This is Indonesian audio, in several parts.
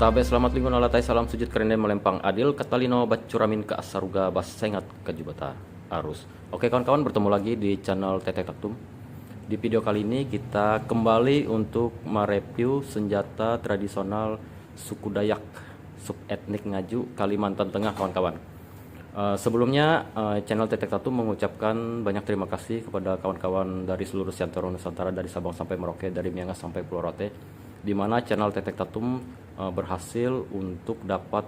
Tabe selamat lingkungan alatai salam sujud kerende melempang adil katalino bacuramin ke asaruga bas sengat ke jubata arus. Oke kawan-kawan, bertemu lagi di channel Tetek Taktum. Di video kali ini kita kembali untuk mereview senjata tradisional suku Dayak subetnik Ngaju Kalimantan Tengah kawan-kawan. Sebelumnya channel Tetek Taktum mengucapkan banyak terima kasih kepada kawan-kawan dari seluruh Siantoro Nusantara, dari Sabang sampai Merauke, dari Miangas sampai Pulau Rote, di mana channel Tetek Tatum berhasil untuk dapat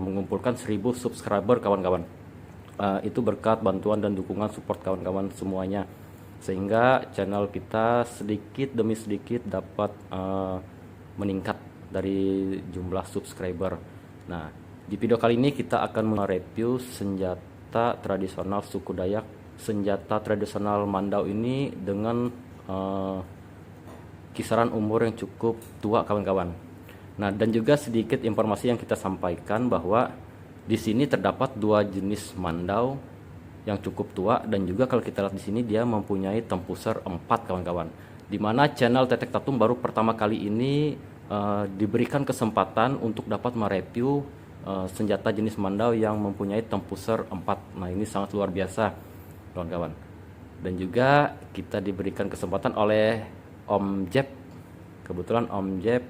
mengumpulkan 1000 subscriber kawan-kawan. Itu berkat bantuan dan dukungan support kawan-kawan semuanya, sehingga channel kita sedikit demi sedikit dapat meningkat dari jumlah subscriber. Nah, di video kali ini kita akan mereview senjata tradisional suku Dayak, senjata tradisional Mandau ini dengan kisaran umur yang cukup tua kawan-kawan. Nah, dan juga sedikit informasi yang kita sampaikan bahwa di sini terdapat dua jenis Mandau yang cukup tua, dan juga kalau kita lihat di sini dia mempunyai tempuser 4 kawan-kawan. Di mana channel Tetek Tatum baru pertama kali ini diberikan kesempatan untuk dapat mereview senjata jenis Mandau yang mempunyai tempuser 4. Nah, ini sangat luar biasa kawan-kawan. Dan juga kita diberikan kesempatan oleh Om Jeb. Kebetulan Om Jeb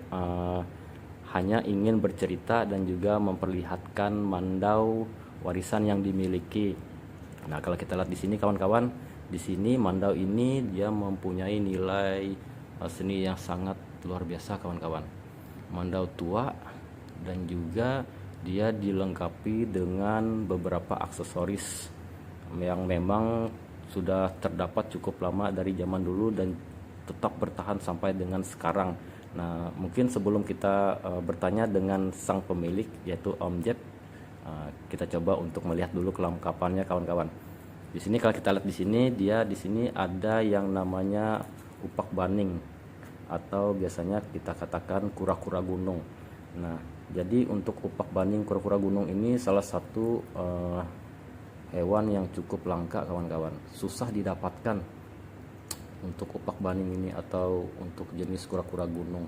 hanya ingin bercerita dan juga memperlihatkan Mandau warisan yang dimiliki. Nah, kalau kita lihat di sini kawan-kawan, di sini Mandau ini dia mempunyai nilai seni yang sangat luar biasa kawan-kawan. Mandau tua, dan juga dia dilengkapi dengan beberapa aksesoris yang memang sudah terdapat cukup lama dari zaman dulu dan tetap bertahan sampai dengan sekarang. Nah, mungkin sebelum kita bertanya dengan sang pemilik yaitu Om Jeb, kita coba untuk melihat dulu kelengkapannya kawan-kawan. Di sini kalau kita lihat di sini, dia di sini ada yang namanya upak baning atau biasanya kita katakan kura-kura gunung. Nah, jadi untuk upak baning kura-kura gunung ini salah satu hewan yang cukup langka kawan-kawan. Susah didapatkan untuk upak baning ini atau untuk jenis kura-kura gunung.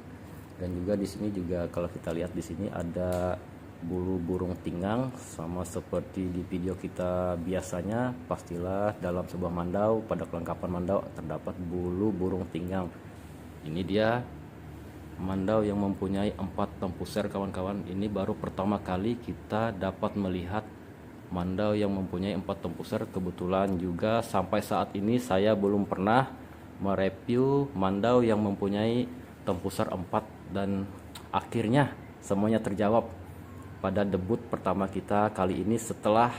Dan juga di sini juga kalau kita lihat di sini ada bulu burung tinggang, sama seperti di video kita biasanya. Pastilah dalam sebuah Mandau, pada kelengkapan Mandau terdapat bulu burung tinggang. Ini dia Mandau yang mempunyai 4 tempuser kawan-kawan. Ini baru pertama kali kita dapat melihat Mandau yang mempunyai 4 tempuser. Kebetulan juga sampai saat ini saya belum pernah mereview Mandau yang mempunyai tempuser 4, dan akhirnya semuanya terjawab pada debut pertama kita kali ini setelah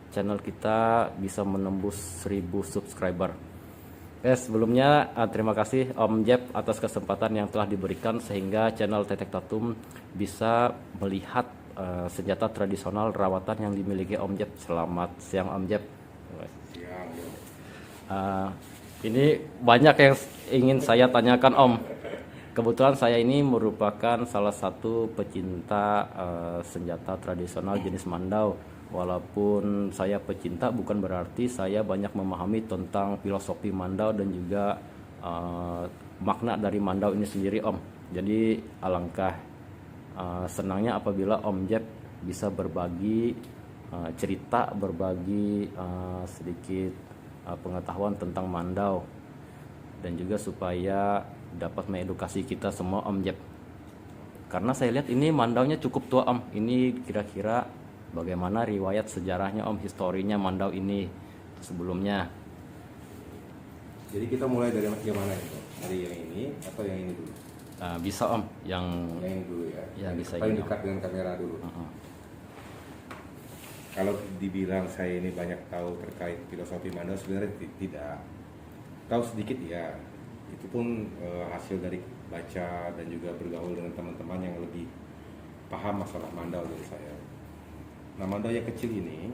channel kita bisa menembus 1000 subscriber. Sebelumnya terima kasih Om Jeb atas kesempatan yang telah diberikan sehingga channel Tetek Tatum bisa melihat senjata tradisional rawatan yang dimiliki Om Jeb. Selamat siang Om Jeb. Ini banyak yang ingin saya tanyakan Om. Kebetulan saya ini merupakan salah satu pecinta senjata tradisional jenis Mandau. Walaupun saya pecinta, bukan berarti saya banyak memahami tentang filosofi Mandau dan juga makna dari Mandau ini sendiri Om. Jadi alangkah senangnya apabila Om Jeb bisa berbagi cerita, berbagi sedikit pengetahuan tentang Mandau, dan juga supaya dapat mengedukasi kita semua Om Jeb. Karena saya lihat ini Mandaunya cukup tua Om. Ini kira-kira bagaimana riwayat sejarahnya Om, historinya Mandau ini sebelumnya? Jadi kita mulai dari yang mana itu? Dari yang ini atau yang ini dulu? Bisa Om, yang ini dulu ya. Ya, bisa paling ini, dekat dengan kamera dulu. Kalau dibilang saya ini banyak tahu terkait filosofi Mandau, sebenarnya tidak. Tahu sedikit ya. Itu pun hasil dari baca dan juga bergaul dengan teman-teman yang lebih paham masalah Mandau dari saya. Nah, Mandau yang kecil ini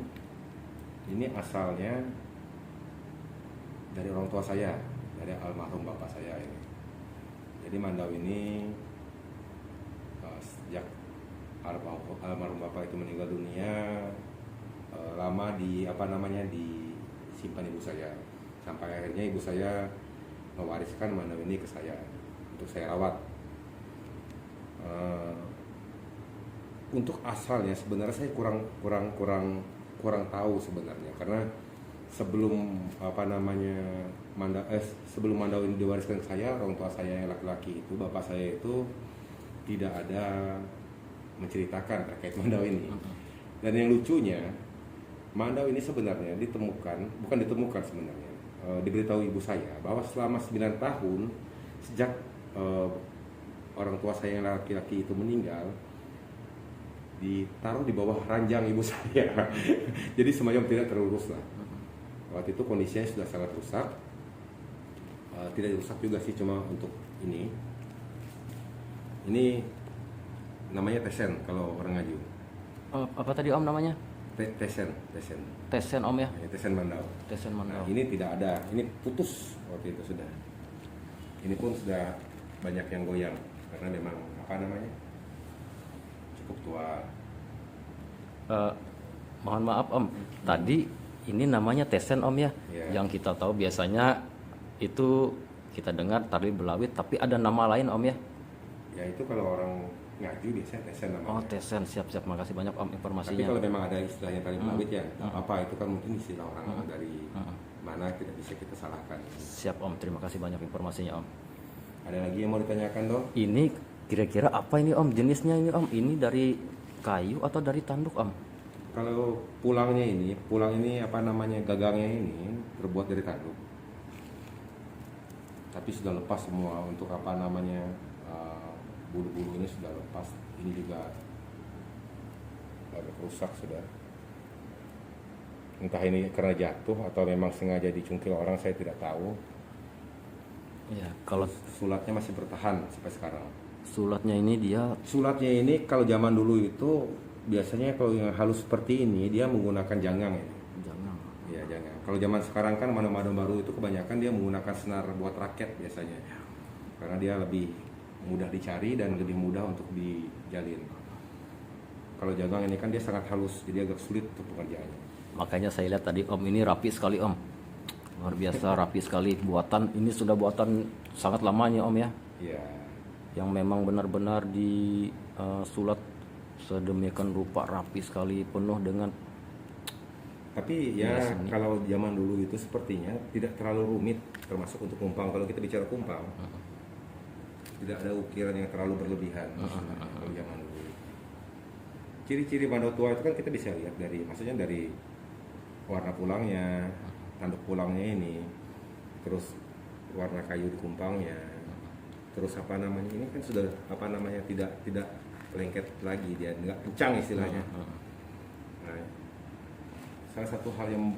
asalnya dari orang tua saya, dari almarhum bapak saya ini. Jadi Mandau ini sejak almarhum bapak itu meninggal dunia, lama disimpan ibu saya, sampai akhirnya ibu saya mewariskan Mandau ini ke saya untuk saya rawat. untuk asalnya sebenarnya saya kurang tahu sebenarnya, karena sebelum sebelum mandau ini diwariskan ke saya, orang tua saya yang laki-laki itu, bapak saya itu tidak ada menceritakan terkait mandau ini. Dan yang lucunya, mandau ini sebenarnya bukan ditemukan sebenarnya, diberitahu ibu saya bahwa selama 9 tahun sejak orang tua saya yang laki-laki itu meninggal, ditaruh di bawah ranjang ibu saya. Jadi semacam tidak terurus lah. Waktu itu kondisinya sudah sangat rusak. Tidak rusak juga sih, cuma untuk ini namanya tesen kalau orang Ngaju. Apa tadi Om namanya? Tesen Tesen Om ya? tesen mandau. Tesen Nah, mandau. ini tidak ada, ini putus waktu itu sudah. Ini pun sudah banyak yang goyang karena memang cukup tua. Mohon maaf Om, tadi ini namanya tesen Om ya? Ya. Yang kita tahu biasanya itu kita dengar tali belawit, tapi ada nama lain Om ya? Ya itu kalau orang Ngaju biasanya tesen namanya. Oh tesen, siap-siap, makasih banyak Om Tapi informasinya. kalau memang ada istilahnya tali belawit ya, apa itu kan mungkin istilah orang dari mana, tidak bisa kita salahkan. Siap Om, terima kasih banyak informasinya Om. Ada lagi yang mau ditanyakan dong? Ini kira-kira apa ini Om jenisnya ini Om? Ini dari kayu atau dari tanduk Om? Kalau pulang ini gagangnya ini terbuat dari tanduk. Tapi sudah lepas semua untuk bulu-bulu ini sudah lepas. Ini juga agak rusak sudah. Entah ini karena jatuh atau memang sengaja dicungkil orang, saya tidak tahu. Ya, kalau Sulatnya masih bertahan sampai sekarang. sulatnya Sulatnya ini kalau zaman dulu itu biasanya kalau yang halus seperti ini dia menggunakan jangang ini. jangan. Ya jangan. Kalau zaman sekarang kan mandau-mandau baru itu kebanyakan dia menggunakan senar buat raket biasanya, karena dia lebih mudah dicari dan lebih mudah untuk dijalin. Kalau jangang ini kan dia sangat halus, jadi agak sulit untuk pengerjaannya. Makanya saya lihat tadi Om ini rapi sekali Om, luar biasa rapi sekali. Buatan ini sudah buatan sangat lamanya Om ya, Ya. yang memang benar-benar disulat sedemikian rupa, rapi sekali, penuh dengan Tapi ya kalau zaman dulu itu sepertinya tidak terlalu rumit, termasuk untuk kumpang. Kalau kita bicara kumpang, tidak ada ukiran yang terlalu berlebihan kalau zaman dulu. Ciri-ciri mandau tua itu kan kita bisa lihat dari warna pulangnya, tanduk pulangnya ini, terus warna kayu di kumpangnya, terus ini kan sudah tidak lengket lagi, dia nggak kencang istilahnya. Nah, salah satu hal yang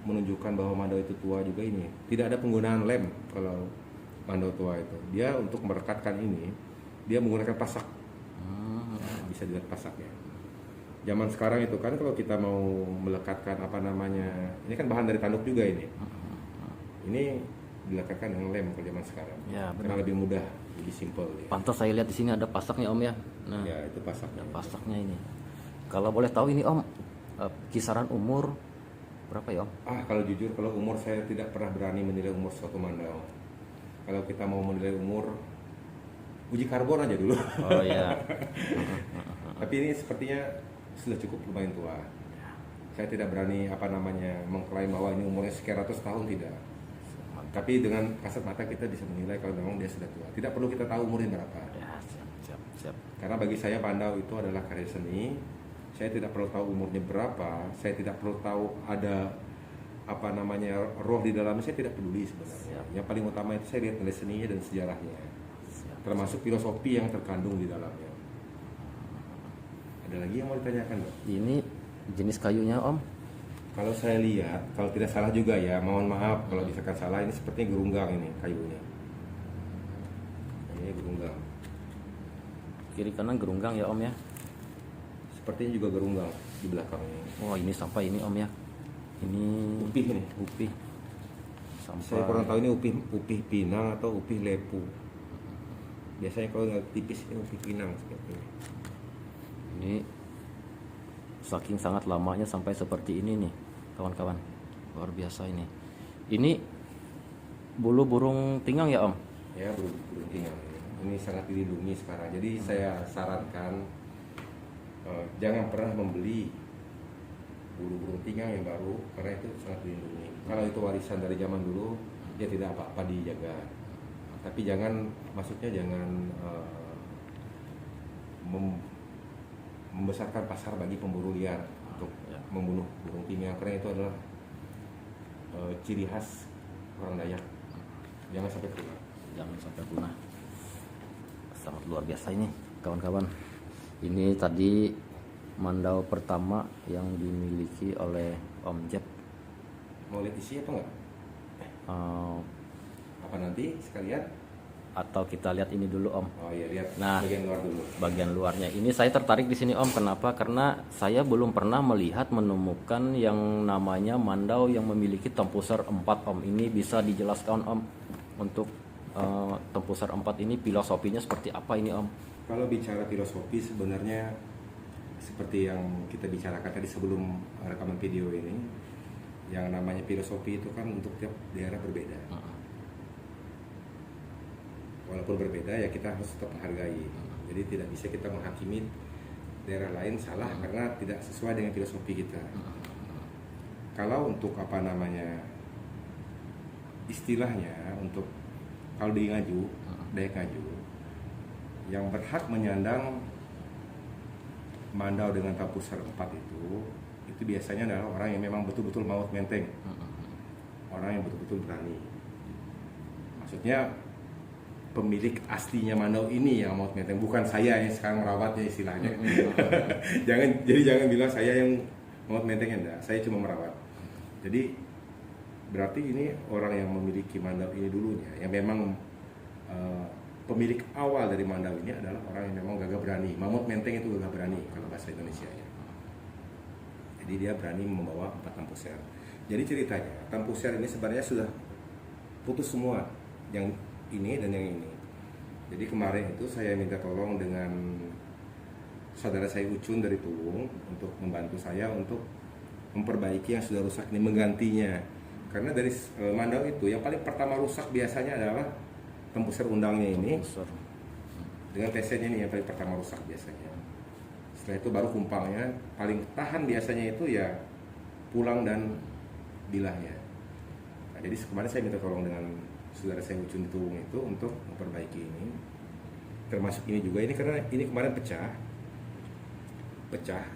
menunjukkan bahwa mandau itu tua juga ini, tidak ada penggunaan lem kalau mandau tua itu. Dia untuk merekatkan ini, dia menggunakan pasak. Bisa dilihat pasaknya. Zaman sekarang itu kan kalau kita mau melekatkan ini kan bahan dari tanduk juga ini. Ini dilekatkan dengan lem kalau zaman sekarang. Ya, karena lebih mudah, lebih simpel. Ya. pantas. Saya lihat di sini ada pasaknya Om ya. Nah, Ya itu pasaknya. pasaknya ini. Kalau boleh tahu ini Om, kisaran umur berapa ya Om? Kalau jujur, kalau umur saya tidak pernah berani menilai umur suatu mandau. Kalau kita mau menilai umur, uji karbon aja dulu. Oh iya. Tapi ini sepertinya sudah cukup lumayan tua. Saya tidak berani mengklaim bahwa ini umurnya sekian ratus tahun, tidak. Tapi dengan kasat mata kita bisa menilai kalau memang dia sudah tua. Tidak perlu kita tahu umurnya berapa. Ya, siap. Karena bagi saya mandau itu adalah karya seni. Saya tidak perlu tahu umurnya berapa. Saya tidak perlu tahu ada roh di dalamnya. Saya tidak peduli sebenarnya. Yang paling utama itu saya lihat nilai seninya dan sejarahnya. Termasuk filosofi yang terkandung di dalamnya. Ada lagi yang mau ditanyakan, Pak? Ini jenis kayunya Om? Kalau saya lihat, kalau tidak salah juga ya, mohon maaf kalau misalkan salah, ini sepertinya gerunggang ini kayunya. Ini gerunggang. Kiri kanan gerunggang ya Om ya? Sepertinya juga gerunggang di belakangnya. Oh ini sampai ini Om ya? Ini Upih nih. upih. Sampai. Saya kurang tahu ini upih pinang atau upih lepu. Biasanya kalau nggak tipis ini upih pinang seperti ini. Ini saking sangat lamanya sampai seperti ini nih kawan-kawan, luar biasa ini. Ini bulu burung tinggang ya Om? Ya burung tinggang ini sangat dilindungi sekarang. Jadi saya sarankan jangan pernah membeli burung tinggal yang baru karena itu sangat dilindungi. Kalau itu warisan dari zaman dulu, ya tidak apa-apa dijaga. Tapi maksudnya jangan membesarkan pasar bagi pemburu liar untuk membunuh burung tinggal karena itu adalah ciri khas orang Dayak. Jangan sampai punah. Jangan sampai punah. Sangat luar biasa ini, kawan-kawan. Ini tadi mandau pertama yang dimiliki oleh Om Jeb. Mau lihat isi apa enggak? Apa nanti sekalian? Atau kita lihat ini dulu, Om. Oh iya, lihat Nah, bagian luar dulu. Bagian luarnya. Ini saya tertarik di sini, Om. Kenapa? Karena saya belum pernah menemukan yang namanya mandau yang memiliki tempusar 4, Om. Ini bisa dijelaskan, Om, untuk tempusar 4 ini filosofinya seperti apa ini, Om? Kalau bicara filosofi sebenarnya seperti yang kita bicarakan tadi sebelum rekaman video ini, yang namanya filosofi itu kan untuk tiap daerah berbeda. Walaupun berbeda ya kita harus tetap menghargai. Jadi tidak bisa kita menghakimi daerah lain salah karena tidak sesuai dengan filosofi kita. Kalau untuk istilahnya untuk kalau di Ngaju, Dayak Ngaju, yang berhak menyandang mandau dengan tempusar 4 itu biasanya adalah orang yang memang betul-betul maut menteng, orang yang betul-betul berani. Maksudnya pemilik aslinya mandau ini yang maut menteng, bukan saya yang sekarang merawatnya istilahnya. jangan bilang saya yang maut menteng, enggak, saya cuma merawat. Jadi berarti ini orang yang memiliki mandau ini dulunya, yang memang pemilik awal dari mandau ini adalah orang yang memang gagah berani. Mamut menteng itu gagah berani kalau bahasa Indonesia ya. Jadi dia berani membawa 4 tempusar. Jadi ceritanya tempusar ini sebenarnya sudah putus semua, yang ini dan yang ini. Jadi kemarin itu saya minta tolong dengan saudara saya Ucun dari Tuwung untuk membantu saya untuk memperbaiki yang sudah rusak ini, menggantinya. Karena dari mandau itu yang paling pertama rusak biasanya adalah tempusar undangnya ini dengan TC-nya ini yang paling pertama rusak biasanya. Setelah itu baru kumpangnya, paling tahan biasanya itu ya pulang dan bilahnya. Nah, jadi kemarin saya minta tolong dengan saudara saya Ucun Tuwung itu untuk memperbaiki ini, termasuk ini juga, ini karena ini kemarin pecah.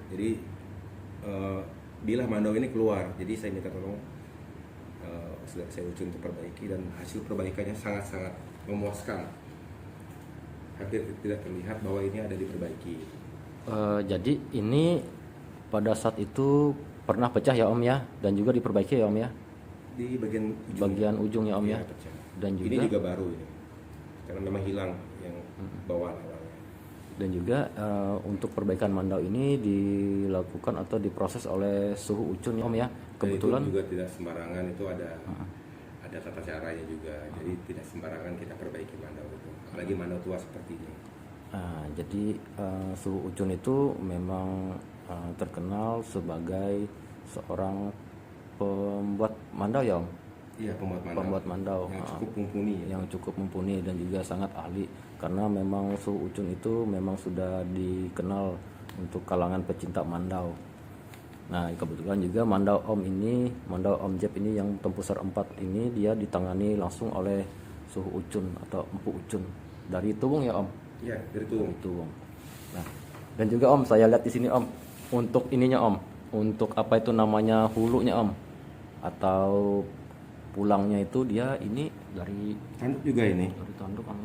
Jadi bilah mandau ini keluar, jadi saya minta tolong saudara saya Ucun untuk perbaiki, dan hasil perbaikannya sangat-sangat memuaskan. Hampir tidak terlihat bahwa ini ada diperbaiki. Jadi ini pada saat itu pernah pecah ya, Om ya, dan juga diperbaiki ya, Om ya. Di bagian ujung ya, Om ya. Pecah. Dan juga ini juga baru ini, karena memang hilang yang bawaan awalnya. Dan juga untuk perbaikan mandau ini dilakukan atau diproses oleh suhu Ucun ya, Om ya. Kebetulan itu juga tidak sembarangan, itu ada tata caranya juga. Jadi tidak sembarangan kita perbaiki mandau itu, apalagi mandau tua seperti ini. Jadi suhu Ucun itu memang terkenal sebagai seorang pembuat mandau ya, Om. Iya, pembuat mandau yang cukup mumpuni ya. Yang cukup mumpuni dan juga sangat ahli, karena memang suhu Ucun itu memang sudah dikenal untuk kalangan pecinta mandau. Nah, kebetulan juga mandau Om Jeb ini yang tempusar 4 ini dia ditangani langsung oleh suhu Ucun atau Empu Ucun dari Tuwung ya, Om. Iya, dari Tuwung. Nah, dan juga Om, saya lihat di sini Om, untuk ininya Om, untuk apa itu namanya hulunya Om, atau pulangnya itu dia ini dari tanduk juga ini. Dari tanduk Om.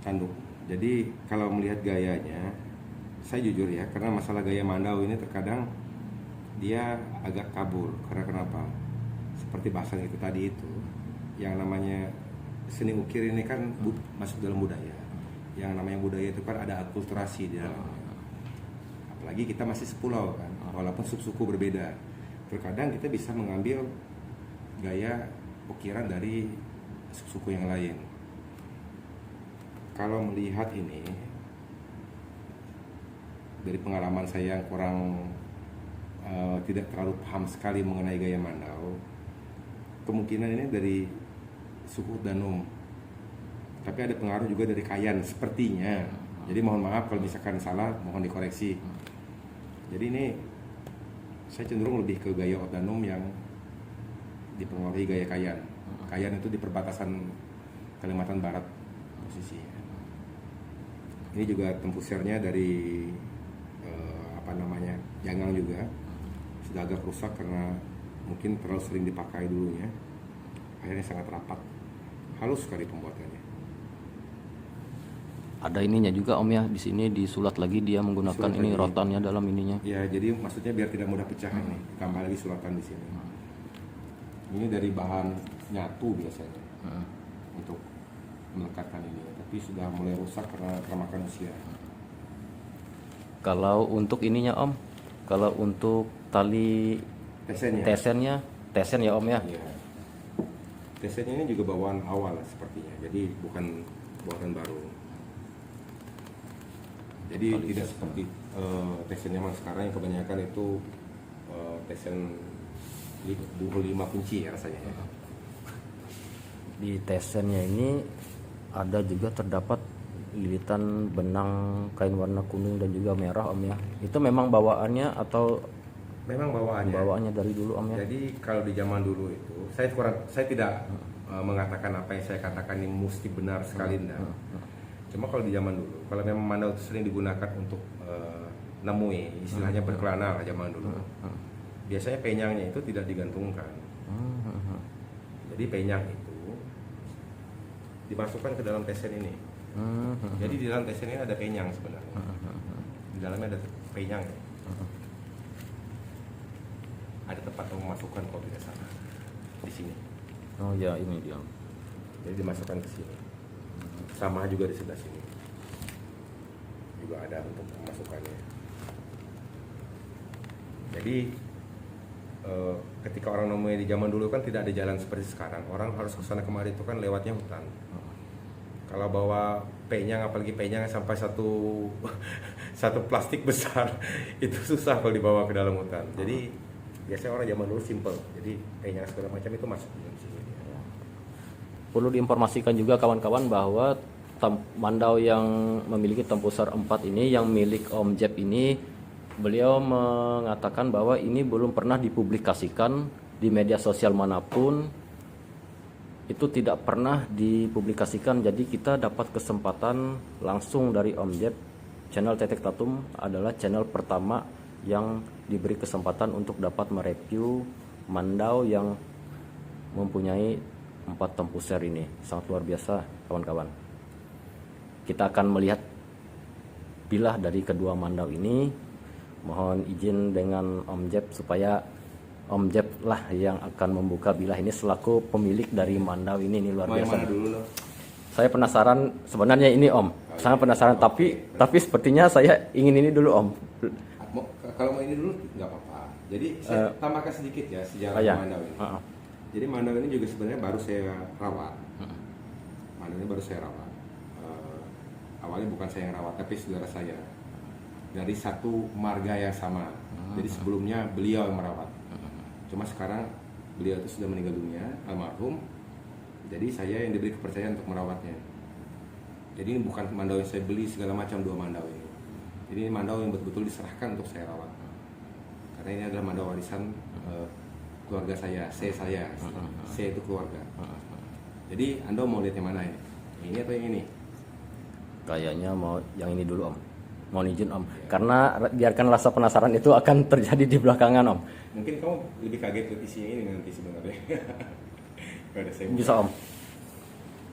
Tanduk. Jadi kalau melihat gayanya, saya jujur ya, karena masalah gaya mandau ini terkadang dia agak kabur. Karena kenapa? Seperti bahasan itu tadi itu, yang namanya seni ukir ini kan masuk dalam budaya. Yang namanya budaya itu kan ada akulturasi di dalamnya. Apalagi kita masih sepulau kan, walaupun suku berbeda. Terkadang kita bisa mengambil gaya ukiran dari suku yang lain. Kalau melihat ini dari pengalaman saya yang kurang tidak terlalu paham sekali mengenai gaya mandau, kemungkinan ini dari suku Danum, tapi ada pengaruh juga dari Kayan sepertinya. Jadi mohon maaf kalau misalkan salah, mohon dikoreksi. Jadi ini saya cenderung lebih ke gaya Ordanum yang dipengaruhi gaya Kayan. Kayan itu di perbatasan Kalimantan Barat posisinya. Ini juga tempusernya dari Jangang juga sudah agak rusak karena mungkin terlalu sering dipakai dulunya. Akhirnya sangat rapat, halus sekali pembuatannya. Ada ininya juga Om ya, di sini disulat lagi dia menggunakan Sulat ini lagi. rotannya dalam ininya. Ya, jadi maksudnya biar tidak mudah pecah ini, tambah lagi sulatan di sini. Ini dari bahan nyatu biasanya untuk melekatkan ini, tapi sudah mulai rusak karena termakan usia. Kalau untuk ininya Om, kalau untuk tali Tesennya, tesen ya Om ya. ya. Tesennya ini juga bawaan awal sepertinya, jadi bukan buatan baru. Jadi tidak seperti tesen yang sekarang yang kebanyakan itu tesen 5 kunci ya rasanya. Di tesennya ini ada juga terdapat lilitan benang kain warna kuning dan juga merah Om ya. Itu memang bawaannya atau Memang bawaannya. dari dulu Om ya? Jadi kalau di zaman dulu itu saya tidak mengatakan apa yang saya katakan ini mesti benar sekali enggak. Cuma kalau di zaman dulu, kalau memang mandau itu sering digunakan untuk nemui, istilahnya berkelana lah zaman dulu. Biasanya penyangnya itu tidak digantungkan. Jadi penyang itu dimasukkan ke dalam tesen ini. Jadi di dalam tesen ini ada penyang sebenarnya. Di dalamnya ada penyang. Ada tempat memasukkan kalau tidak salah di sini. Oh ya, ini dia. Jadi dimasukkan ke sini. Sama juga di sebelah sini. Juga ada untuk memasukkannya. Jadi ketika orang nemuin di zaman dulu kan tidak ada jalan seperti sekarang. Orang harus ke sana kemari itu kan lewatnya hutan. Kalau bawa penyang, apalagi penyang sampai satu plastik besar, itu susah kalau dibawa ke dalam hutan. Jadi biasanya orang zaman dulu simple. Jadi penyang segala macam itu masuk di sini. Perlu diinformasikan juga kawan-kawan bahwa mandau yang memiliki tempuser 4 ini yang milik Om Jeb ini, beliau mengatakan bahwa ini belum pernah dipublikasikan di media sosial manapun. Itu tidak pernah dipublikasikan, jadi kita dapat kesempatan langsung dari Om Jeb. Channel Tetek Tatum adalah channel pertama yang diberi kesempatan untuk dapat mereview mandau yang mempunyai 4 tempuser ini. Sangat luar biasa kawan-kawan. Kita akan melihat bilah dari kedua mandau ini. Mohon izin dengan Om Jeb supaya Om Jeb lah yang akan membuka bilah ini selaku pemilik dari mandau ini luar biasa. Mana dulu loh? Saya penasaran sebenarnya ini Om. Sangat penasaran tapi sepertinya saya ingin ini dulu Om. Kalau mau ini dulu nggak apa-apa. Jadi saya tambahkan sedikit ya sejarah mandau ini. Jadi mandau ini juga sebenarnya baru saya rawat. Mandau ini baru saya rawat. Awalnya bukan saya yang rawat, tapi saudara saya dari satu marga yang sama. Jadi sebelumnya beliau yang merawat. Cuma sekarang beliau itu sudah meninggal dunia, almarhum. Jadi saya yang diberi kepercayaan untuk merawatnya. Jadi ini bukan mandau yang saya beli segala macam 2 mandau ini. Jadi ini mandau yang betul-betul diserahkan untuk saya rawat. Karena ini adalah mandau warisan keluarga saya. C itu keluarga. Jadi Anda mau lihat yang mana ini? Ini atau yang ini? Kayaknya mau yang ini dulu Om. Mohon izin Om. Karena biarkan rasa penasaran itu akan terjadi di belakangan Om. Mungkin kamu lebih kaget lihat isinya ini nanti sebenarnya. Bisa Om.